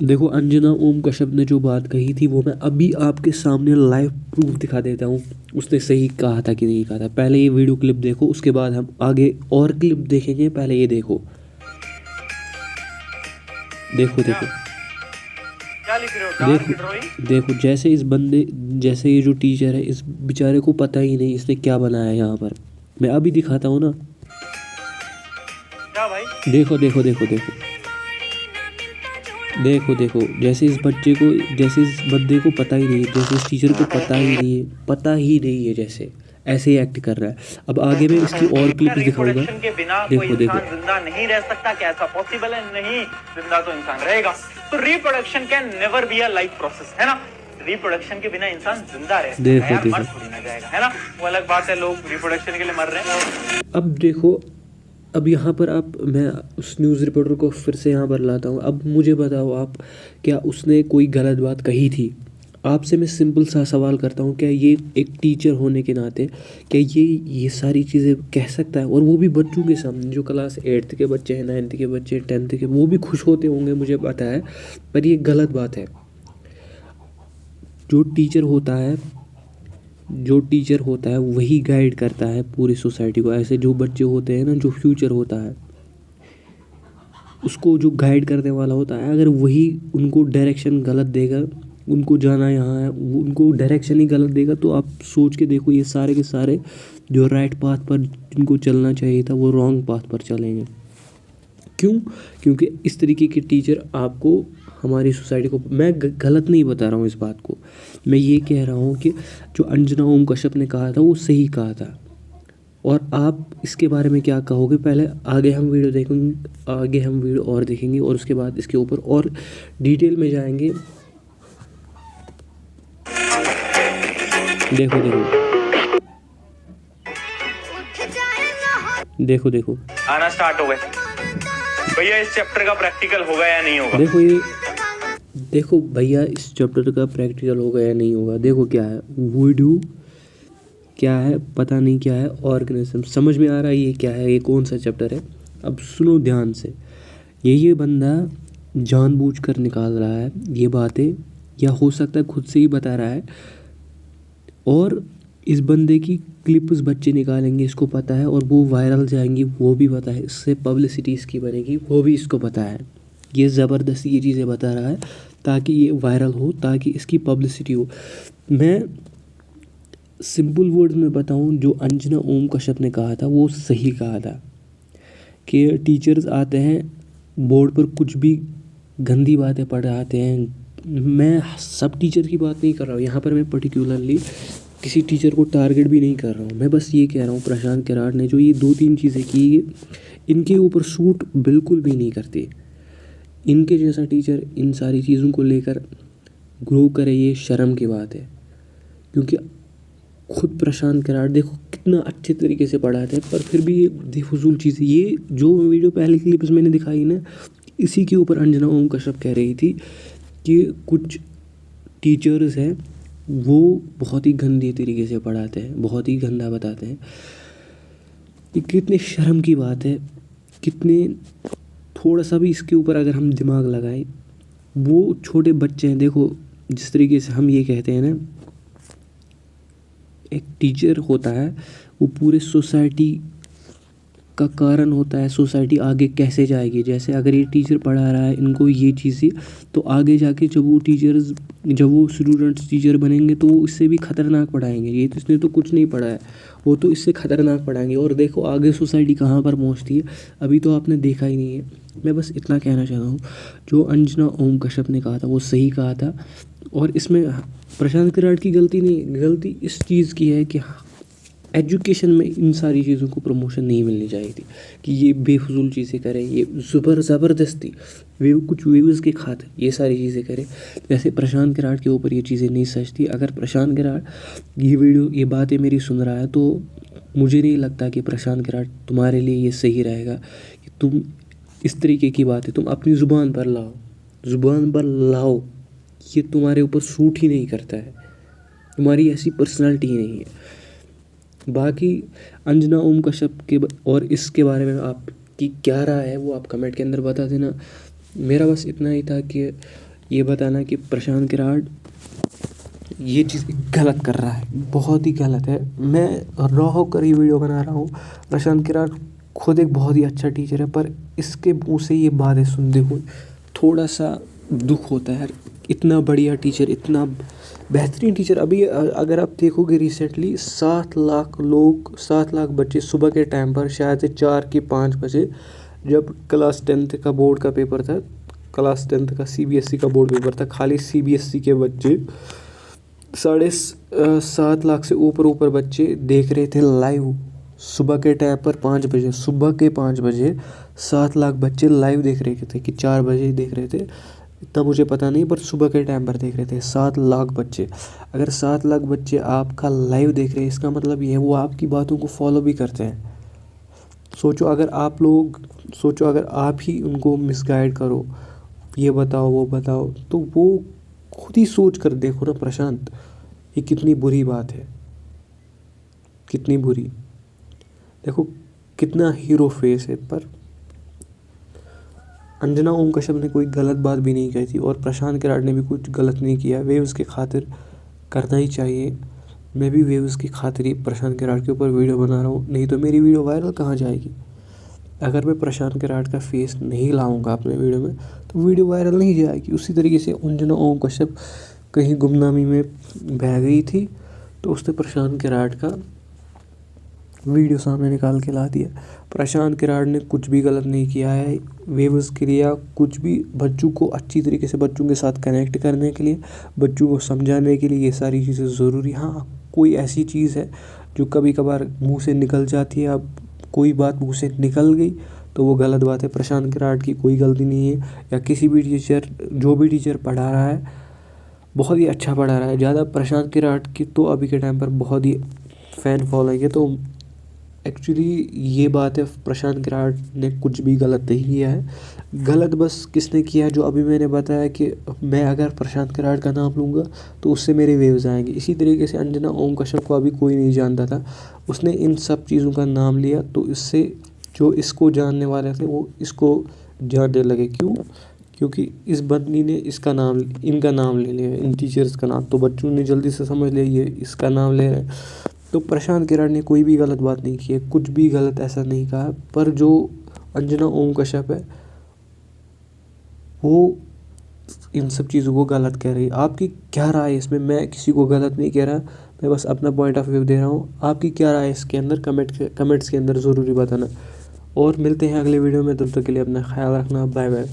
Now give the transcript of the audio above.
देखो अंजना ओम कश्यप ने जो बात कही थी वो मैं अभी आपके सामने लाइव प्रूफ दिखा देता हूँ। उसने सही कहा था कि नहीं कहा था। पहले ये वीडियो क्लिप देखो, उसके बाद हम आगे और क्लिप देखेंगे। पहले ये देखो, देखो देखो क्या लिख रहे हो? Dark drawing. देखो देखो, जैसे इस बंदे, जैसे ये जो टीचर है, इस बेचारे को पता ही नहीं इसने क्या बनाया है यहाँ पर। मैं अभी दिखाता हूँ ना। क्या भाई? देखो देखो देखो देखो देखो देखो, जैसे इस बच्चे को, जैसे इस बंदे को पता ही नहीं है, जैसे इस टीचर को पता ही नहीं है, पता ही नहीं है, जैसे ऐसे ही एक्ट कर रहा है। अब आगे मैं इसकी और क्लिप्स दिखाऊंगा। रिप्रोडक्शन के बिना कोई देखो देखो इंसान जिंदा नहीं रह सकता। क्या ऐसा पॉसिबल है? नहीं, जिंदा तो इंसान रहेगा। तो reproduction can never be a life process, है ना। रिप्रोडक्शन के बिना इंसान जिंदा रह सकता है देखो यार, देखो मर थोड़ी ना जाएगा, है ना। वो अलग बात है, लोग रिप्रोडक्शन के लिए मर रहे हैं। अब देखो, अब यहाँ पर आप, मैं उस न्यूज़ रिपोर्टर को फिर से यहाँ पर लाता हूँ। अब मुझे बताओ आप, क्या उसने कोई गलत बात कही थी? आपसे मैं सिंपल सा सवाल करता हूँ, क्या ये एक टीचर होने के नाते क्या ये सारी चीज़ें कह सकता है? और वो भी बच्चों के सामने, जो क्लास 8th के बच्चे हैं, 9th के बच्चे, 10th के, वो भी खुश होते होंगे, मुझे पता है। पर ये गलत बात है। जो टीचर होता है, जो टीचर होता है वही गाइड करता है पूरी सोसाइटी को। ऐसे जो बच्चे होते हैं ना, जो फ्यूचर होता है, उसको जो गाइड करने वाला होता है, अगर वही उनको डायरेक्शन गलत देगा, उनको जाना यहाँ है, वो उनको डायरेक्शन ही गलत देगा, तो आप सोच के देखो, ये सारे के सारे जो राइट पाथ पर जिनको चलना चाहिए था, वो रॉन्ग पाथ पर चलेंगे। क्यों? क्योंकि इस तरीके के टीचर आपको, हमारी सोसाइटी को, मैं गलत नहीं बता रहा हूँ इस बात को। मैं ये कह रहा हूँ कि जो अंजना ओम कश्यप ने कहा था वो सही कहा था। और आप इसके बारे में क्या कहोगे? पहले आगे हम वीडियो देखेंगे, आगे हम वीडियो और देखेंगे, और उसके बाद इसके ऊपर और डिटेल में जाएंगे। देखो देखो देखो देखो आना स्टार्ट हो गए भैया। इस चैप्टर का प्रैक्टिकल होगा या नहीं होगा? देखो, ये देखो भैया, इस चैप्टर का प्रैक्टिकल होगा या नहीं होगा। देखो क्या है वीडियो, क्या है पता नहीं, क्या है ऑर्गेनिज्म, समझ में आ रहा है ये क्या है, ये कौन सा चैप्टर है। अब सुनो ध्यान से। ये बंदा जानबूझकर निकाल रहा है ये बातें, या हो सकता है खुद से ही बता रहा है। और इस बंदे की क्लिप्स बच्चे निकालेंगे, इसको पता है, और वो वायरल जाएंगी, वो भी पता है। इससे पब्लिसिटी इसकी बनेगी, वो भी इसको पता है। ये ज़बरदस्ती ये चीज़ें बता रहा है ताकि ये वायरल हो, ताकि इसकी पब्लिसिटी हो। मैं सिंपल वर्ड्स में बताऊं, जो अंजना ओम कश्यप ने कहा था वो सही कहा था कि टीचर्स आते हैं बोर्ड पर कुछ भी गंदी बातें पढ़ाते हैं। मैं सब टीचर की बात नहीं कर रहा हूँ यहाँ पर, मैं पर्टिकुलरली किसी टीचर को टारगेट भी नहीं कर रहा हूँ। मैं बस ये कह रहा हूँ, प्रशांत किराड़ ने जो ये 2-3 चीज़ें की, इनके ऊपर सूट बिल्कुल भी नहीं करती। इनके जैसा टीचर इन सारी चीज़ों को लेकर ग्रो करे, ये शर्म की बात है। क्योंकि खुद प्रशांत किराड़ देखो कितना अच्छे तरीके से पढ़ाते हैं, पर फिर भी ये बेफजूल चीज़, ये जो वीडियो पहले क्लिप्स मैंने दिखाई ना, इसी के ऊपर अंजना ओम कश्यप कह रही थी कि कुछ टीचर्स हैं वो बहुत ही गंदे तरीके से पढ़ाते हैं, बहुत ही गंदा बताते हैं। ये कितने शर्म की बात है। कितने, थोड़ा सा भी इसके ऊपर अगर हम दिमाग लगाएं, वो छोटे बच्चे हैं। देखो जिस तरीके से हम ये कहते हैं ना, एक टीचर होता है वो पूरे सोसाइटी का कारण होता है। सोसाइटी आगे कैसे जाएगी, जैसे अगर ये टीचर पढ़ा रहा है इनको ये चीज़ें, तो आगे जाके जब वो टीचर्स, जब वो स्टूडेंट्स टीचर बनेंगे तो वो इससे भी ख़तरनाक पढ़ाएंगे। ये तो, इसने तो कुछ नहीं पढ़ा है, वो तो इससे ख़तरनाक पढ़ाएंगे। और देखो आगे सोसाइटी कहाँ पर पहुँचती है, अभी तो आपने देखा ही नहीं है। मैं बस इतना कहना चाहता हूँ, जो अंजना ओम कश्यप ने कहा था वो सही कहा था। और इसमें प्रशांत किराड़ की गलती नहीं, गलती इस चीज़ की है कि एजुकेशन में इन सारी चीज़ों को प्रमोशन नहीं मिलनी चाहिए थी, कि ये बेफजूल चीज़ें करें, ये ज़बरदस्ती वे कुछ व्यूज़ के खातिर ये सारी चीज़ें करें। जैसे प्रशांत किराड़ के ऊपर ये चीज़ें नहीं सचती। अगर प्रशांत किराड़ ये वीडियो, ये बातें मेरी सुन रहा है, तो मुझे नहीं लगता कि प्रशांत किराड़ तुम्हारे लिए ये सही रहेगा कि तुम इस तरीके की बातें तुम अपनी ज़ुबान पर लाओ, ज़ुबान पर लाओ। ये तुम्हारे ऊपर सूट ही नहीं करता है, तुम्हारी ऐसी पर्सनालिटी ही नहीं है। बाकी अंजना ओम कश्यप के और इसके बारे में आपकी क्या राय है वो आप कमेंट के अंदर बता देना। मेरा बस इतना ही था कि ये बताना कि प्रशांत किराड़ ये चीज़ गलत कर रहा है, बहुत ही गलत है। मैं रॉ होकर ये वीडियो बना रहा हूँ। प्रशांत किराड़ खुद एक बहुत ही अच्छा टीचर है, पर इसके मुँह से ये बातें सुनते हुए थोड़ा सा दुख होता है यार। इतना बढ़िया टीचर, इतना बेहतरीन टीचर। अभी अगर आप देखोगे रिसेंटली 7 लाख बच्चे सुबह के टाइम पर शायद से 4 की 5 बजे, जब क्लास 10th का बोर्ड का पेपर था, क्लास 10th का CBSE का बोर्ड पेपर था, खाली CBSE के बच्चे 7.5 लाख से ऊपर बच्चे देख रहे थे लाइव सुबह के टाइम पर 5 बजे, सुबह के 5 बजे 7 लाख बच्चे लाइव देख रहे थे कि 4 बजे देख रहे थे, इतना मुझे पता नहीं, पर सुबह के टाइम पर देख रहे थे 7 लाख बच्चे। अगर 7 लाख बच्चे आपका लाइव देख रहे हैं, इसका मतलब ये है वो आपकी बातों को फॉलो भी करते हैं। सोचो अगर आप ही उनको मिसगाइड करो, ये बताओ वो बताओ, तो वो खुद ही सोच कर देखो ना प्रशांत, ये कितनी बुरी बात है, कितनी बुरी। देखो कितना हीरो फेस है, पर अंजना ओम कश्यप ने कोई गलत बात भी नहीं कही थी और प्रशांत किराड़ ने भी कुछ गलत नहीं किया। वेव्स के खातिर करना ही चाहिए। मैं भी वेव्स की खातिर ही प्रशांत किराड़ के ऊपर वीडियो बना रहा हूँ, नहीं तो मेरी वीडियो वायरल कहाँ जाएगी। अगर मैं प्रशांत किराड़ का फेस नहीं लाऊंगा अपने वीडियो में तो वीडियो वायरल नहीं जाएगी। उसी तरीके से अंजना ओम कश्यप कहीं गुमनामी में बह गई थी तो उसने प्रशांत किराड़ का वीडियो सामने निकाल के ला दिया। प्रशांत किराड़ ने कुछ भी गलत नहीं किया है। वेव्स क्रिया कुछ भी बच्चों को अच्छी तरीके से बच्चों के साथ कनेक्ट करने के लिए, बच्चों को समझाने के लिए ये सारी चीज़ें ज़रूरी। हाँ, कोई ऐसी चीज़ है जो कभी कभार मुँह से निकल जाती है, अब कोई बात मुँह से निकल गई तो वो गलत बात है। प्रशांत किराड़ की कोई गलती नहीं है, या किसी भी टीचर, जो भी टीचर पढ़ा रहा है बहुत ही अच्छा पढ़ा रहा है। ज़्यादा प्रशांत किराड़ की तो अभी के टाइम पर बहुत ही फ़ैन फॉलोइंग है। तो एक्चुअली ये बात है, प्रशांत किराड़ ने कुछ भी गलत नहीं किया है। गलत बस किसने किया है, जो अभी मैंने बताया कि मैं अगर प्रशांत किराड़ का नाम लूँगा तो उससे मेरे वेव्स आएंगे। इसी तरीके से अंजना ओम कश्यप को अभी कोई नहीं जानता था, उसने इन सब चीज़ों का नाम लिया तो इससे जो इसको जानने वाले थे वो इसको जानने लगे। क्यों? क्योंकि इस बंदी ने इनका नाम ले लिया, इन टीचर्स का नाम, तो बच्चों ने जल्दी से समझ लिया ये इसका नाम ले रहे हैं। तो प्रशांत किराड़ ने कोई भी गलत बात नहीं की है, कुछ भी गलत ऐसा नहीं कहा, पर जो अंजना ओम कश्यप है वो इन सब चीज़ों को गलत कह रही है। आपकी क्या राय है इसमें? मैं किसी को गलत नहीं कह रहा, मैं बस अपना पॉइंट ऑफ व्यू दे रहा हूँ। आपकी क्या राय है इसके अंदर कमेंट्स के अंदर ज़रूरी बताना। और मिलते हैं अगले वीडियो में, तब तक के लिए अपना ख्याल रखना। Bye bye.